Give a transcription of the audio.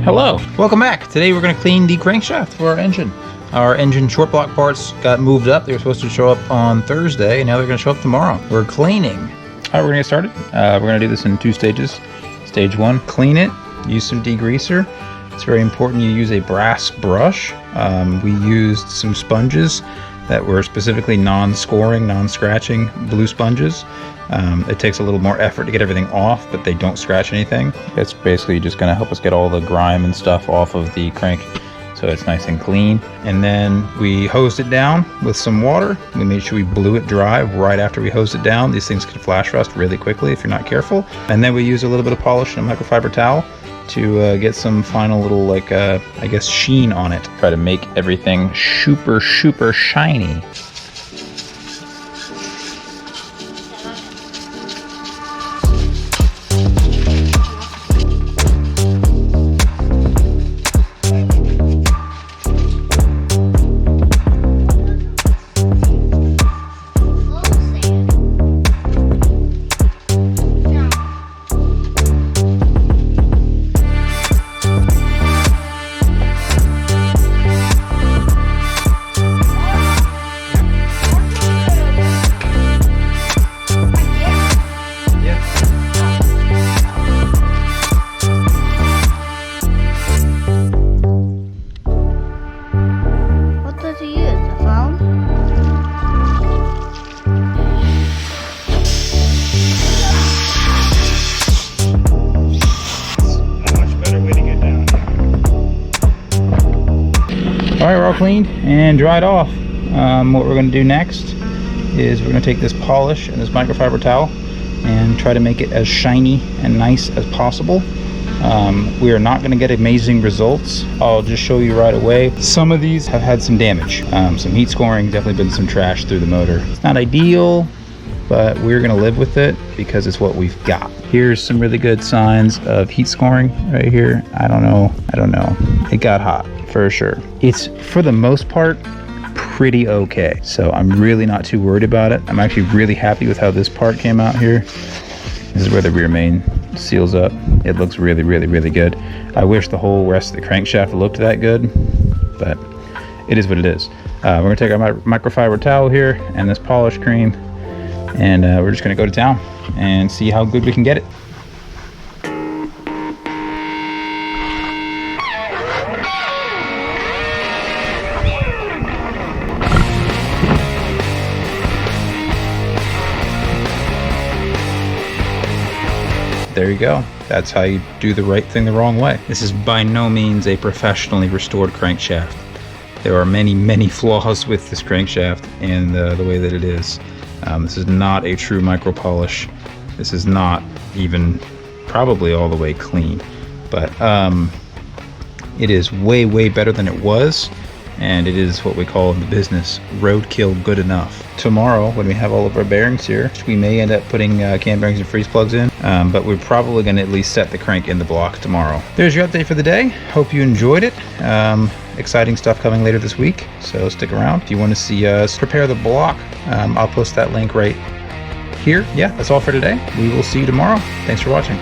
Hello, welcome back. Today we're going to clean the crankshaft for our engine. Our engine short block parts got moved up. They were supposed to show up on Thursday, and now they're going to show up tomorrow. We're cleaning. All right, we're going to get started. We're going to do this in 2 stages. Stage 1, clean it. Use some degreaser. It's very important you use a brass brush. We used some sponges that were specifically non-scoring, non-scratching blue sponges. It takes a little more effort to get everything off, but they don't scratch anything. It's basically just going to help us get all the grime and stuff off of the crank so it's nice and clean. And then we hosed it down with some water. We made sure we blew it dry right after we hosed it down. These things can flash rust really quickly if you're not careful. And then we use a little bit of polish and a microfiber towel to get some final little, like, I guess, sheen on it. Try to make everything super shiny. Alright, we're all cleaned and dried off. What we're going to do next is we're going to take this polish and this microfiber towel and try to make it as shiny and nice as possible. We are not going to get amazing results. I'll just show you right away. Some of these have had some damage. Some heat scoring, definitely been some trash through the motor. It's not ideal, but we're going to live with it because it's what we've got. Here's some really good signs of heat scoring right here. I don't know. It got hot for sure. It's, for the most part, pretty okay. So I'm really not too worried about it. I'm actually really happy with how this part came out here. This is where the rear main seals up. It looks really good. I wish the whole rest of the crankshaft looked that good, but it is what it is. We're gonna take our microfiber towel here and this polish cream, and we're just gonna go to town and see how good we can get it. There you go. That's how you do the right thing the wrong way. This is by no means a professionally restored crankshaft. There are many flaws with this crankshaft and the way that it is. This is not a true micro polish. This is not even probably all the way clean, but it is way better than it was, and it is what we call in the business roadkill good enough. Tomorrow, when we have all of our bearings here, we may end up putting cam bearings and freeze plugs in, but we're probably going to at least set the crank in the block tomorrow. There's your update for the day. Hope you enjoyed it. Exciting stuff coming later this week, so stick around. If you want to see us prepare the block, I'll post that link right here. Yeah, that's all for today. We will see you tomorrow. Thanks for watching.